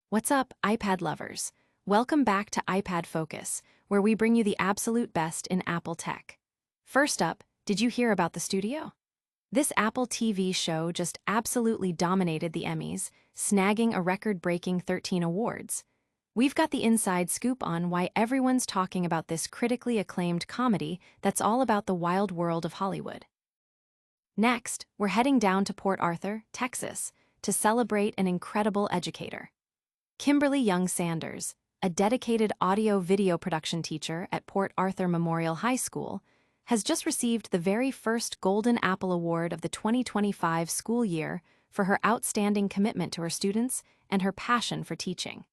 What's up, iPad lovers? Welcome back to iPad Focus, where we bring you the absolute best in Apple tech. First up, did you hear about the studio? This Apple TV show just absolutely dominated the Emmys, snagging a record-breaking 13 awards. We've got the inside scoop on why everyone's talking about this critically acclaimed comedy that's all about the wild world of Hollywood. Next, we're heading down to Port Arthur, Texas, to celebrate an incredible educator. Kimberly Young Sanders, a dedicated audio-video production teacher at Port Arthur Memorial High School, has just received the very first Golden Apple Award of the 2025 school year for her outstanding commitment to her students and her passion for teaching.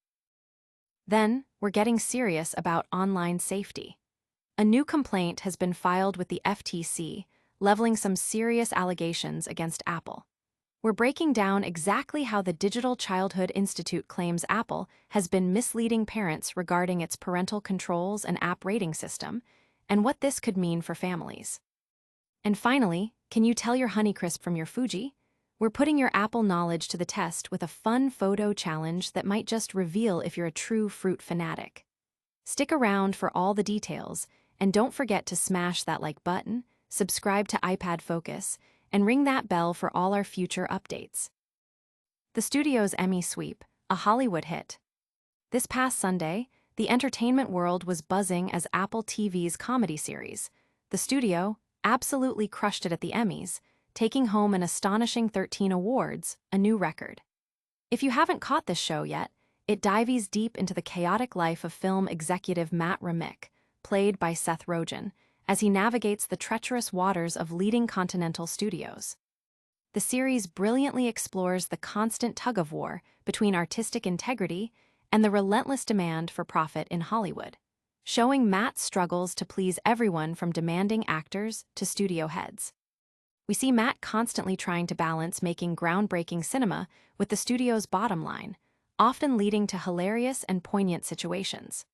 Then, we're getting serious about online safety. A new complaint has been filed with the FTC, leveling some serious allegations against Apple. We're breaking down exactly how the Digital Childhood Institute claims Apple has been misleading parents regarding its parental controls and app rating system, and what this could mean for families. And finally, can you tell your Honeycrisp from your Fuji? We're putting your Apple knowledge to the test with a fun photo challenge that might just reveal if you're a true fruit fanatic. Stick around for all the details, and don't forget to smash that like button, subscribe to iPad Focus, and ring that bell for all our future updates. The studio's Emmy sweep, a Hollywood hit. This past Sunday, the entertainment world was buzzing as Apple TV's comedy series, The Studio, absolutely crushed it at the Emmys, taking home an astonishing 13 awards, a new record. If you haven't caught this show yet, it dives deep into the chaotic life of film executive Matt Remick, played by Seth Rogen, as he navigates the treacherous waters of leading Continental studios. The series brilliantly explores the constant tug-of-war between artistic integrity and the relentless demand for profit in Hollywood, showing Matt's struggles to please everyone from demanding actors to studio heads. We see Matt constantly trying to balance making groundbreaking cinema with the studio's bottom line, often leading to hilarious and poignant situations.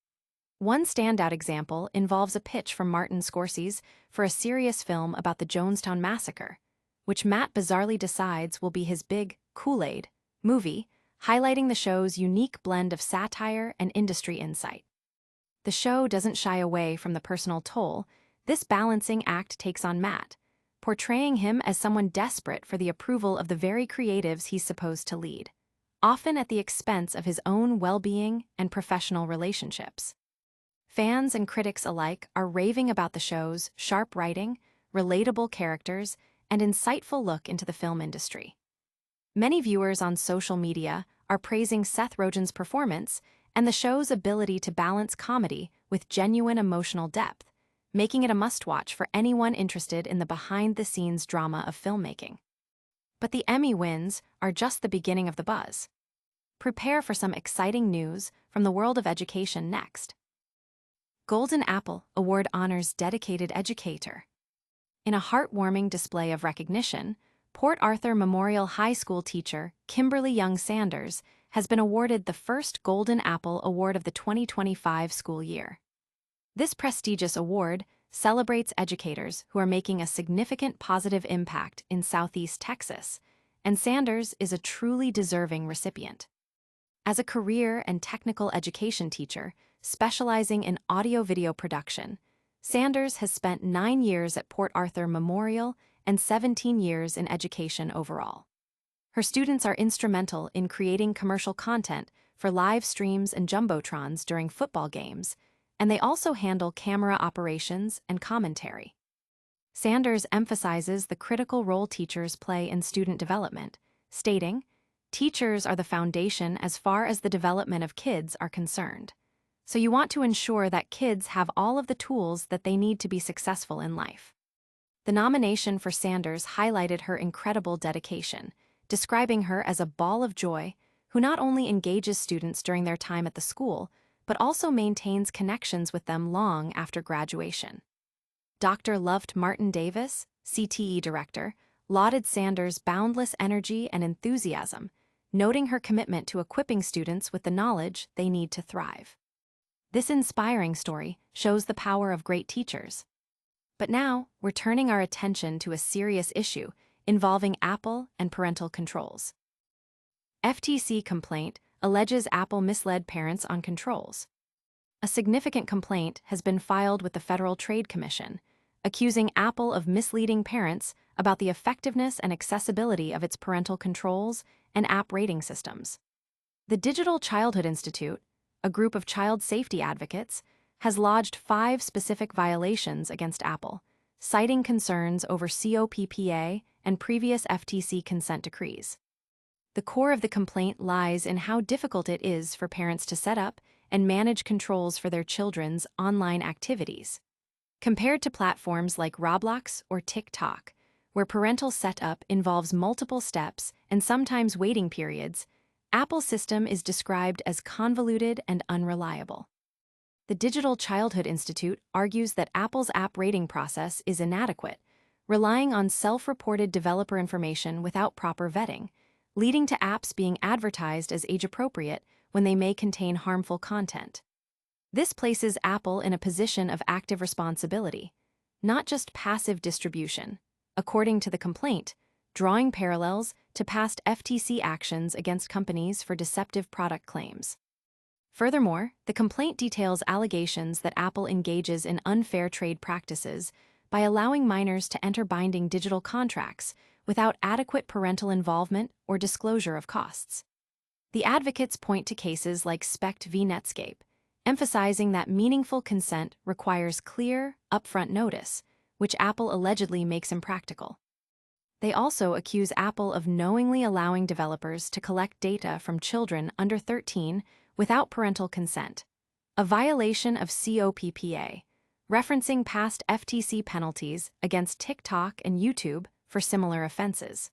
One standout example involves a pitch from Martin Scorsese for a serious film about the Jonestown Massacre, which Matt bizarrely decides will be his big Kool-Aid movie, highlighting the show's unique blend of satire and industry insight. The show doesn't shy away from the personal toll this balancing act takes on Matt, portraying him as someone desperate for the approval of the very creatives he's supposed to lead, often at the expense of his own well-being and professional relationships. Fans and critics alike are raving about the show's sharp writing, relatable characters, and insightful look into the film industry. Many viewers on social media are praising Seth Rogen's performance and the show's ability to balance comedy with genuine emotional depth, making it a must-watch for anyone interested in the behind-the-scenes drama of filmmaking. But the Emmy wins are just the beginning of the buzz. Prepare for some exciting news from the world of education next. Golden Apple Award honors dedicated educator. In a heartwarming display of recognition, Port Arthur Memorial High School teacher Kimberly Young Sanders has been awarded the first Golden Apple Award of the 2025 school year. This prestigious award celebrates educators who are making a significant positive impact in Southeast Texas, and Sanders is a truly deserving recipient. As a career and technical education teacher specializing in audio-video production, Sanders has spent 9 years at Port Arthur Memorial and 17 years in education overall. Her students are instrumental in creating commercial content for live streams and jumbotrons during football games, and they also handle camera operations and commentary. Sanders emphasizes the critical role teachers play in student development, stating, "Teachers are the foundation as far as the development of kids are concerned. So you want to ensure that kids have all of the tools that they need to be successful in life." The nomination for Sanders highlighted her incredible dedication, describing her as a ball of joy who not only engages students during their time at the school, but also maintains connections with them long after graduation. Dr. Loved Martin Davis, CTE director, lauded Sanders' boundless energy and enthusiasm, noting her commitment to equipping students with the knowledge they need to thrive. This inspiring story shows the power of great teachers. But now, we're turning our attention to a serious issue involving Apple and parental controls. FTC complaint alleges Apple misled parents on controls. A significant complaint has been filed with the Federal Trade Commission, accusing Apple of misleading parents about the effectiveness and accessibility of its parental controls and app rating systems. The Digital Childhood Institute, a group of child safety advocates, has lodged 5 specific violations against Apple, citing concerns over COPPA and previous FTC consent decrees. The core of the complaint lies in how difficult it is for parents to set up and manage controls for their children's online activities. Compared to platforms like Roblox or TikTok, where parental setup involves multiple steps and sometimes waiting periods, Apple's system is described as convoluted and unreliable. The Digital Childhood Institute argues that Apple's app rating process is inadequate, relying on self-reported developer information without proper vetting, leading to apps being advertised as age-appropriate when they may contain harmful content. This places Apple in a position of active responsibility, not just passive distribution, according to the complaint, drawing parallels to past FTC actions against companies for deceptive product claims. Furthermore, the complaint details allegations that Apple engages in unfair trade practices by allowing minors to enter binding digital contracts without adequate parental involvement or disclosure of costs. The advocates point to cases like Spect v. Netscape, emphasizing that meaningful consent requires clear, upfront notice, which Apple allegedly makes impractical. They also accuse Apple of knowingly allowing developers to collect data from children under 13 without parental consent, a violation of COPPA, referencing past FTC penalties against TikTok and YouTube for similar offenses.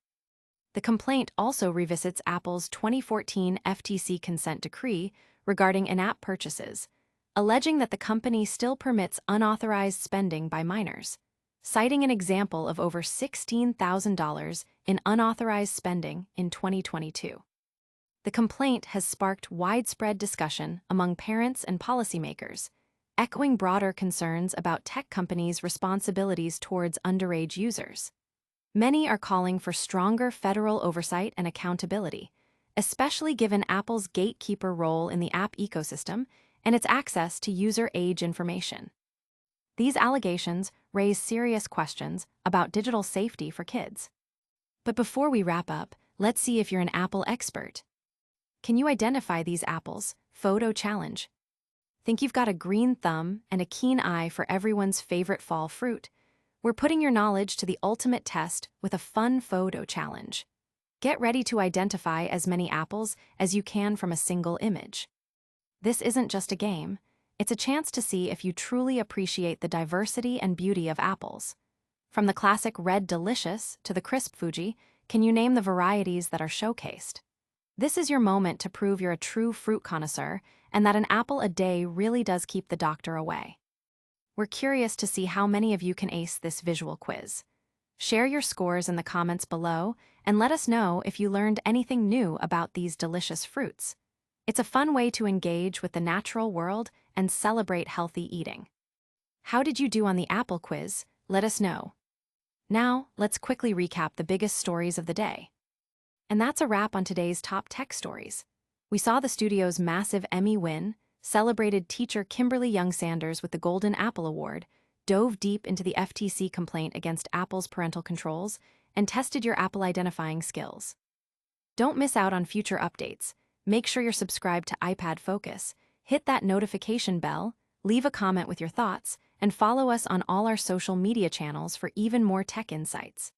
The complaint also revisits Apple's 2014 FTC consent decree regarding in-app purchases, alleging that the company still permits unauthorized spending by minors, citing an example of over $16,000 in unauthorized spending in 2022. The complaint has sparked widespread discussion among parents and policymakers, echoing broader concerns about tech companies' responsibilities towards underage users. Many are calling for stronger federal oversight and accountability, especially given Apple's gatekeeper role in the app ecosystem and its access to user age information. These allegations raise serious questions about digital safety for kids. But before we wrap up, let's see if you're an Apple expert. Can you identify these apples? Photo challenge. Think you've got a green thumb and a keen eye for everyone's favorite fall fruit? We're putting your knowledge to the ultimate test with a fun photo challenge. Get ready to identify as many apples as you can from a single image. This isn't just a game, it's a chance to see if you truly appreciate the diversity and beauty of apples. From the classic red delicious to the crisp Fuji, can you name the varieties that are showcased? This is your moment to prove you're a true fruit connoisseur and that an apple a day really does keep the doctor away. We're curious to see how many of you can ace this visual quiz. Share your scores in the comments below and let us know if you learned anything new about these delicious fruits. It's a fun way to engage with the natural world and celebrate healthy eating. How did you do on the apple quiz? Let us know. Now, let's quickly recap the biggest stories of the day. And that's a wrap on today's top tech stories. We saw the studio's massive Emmy win, celebrated teacher Kimberly Young Sanders with the Golden Apple Award, dove deep into the FTC complaint against Apple's parental controls, and tested your Apple identifying skills. Don't miss out on future updates. Make sure you're subscribed to iPad Focus, hit that notification bell, leave a comment with your thoughts, and follow us on all our social media channels for even more tech insights.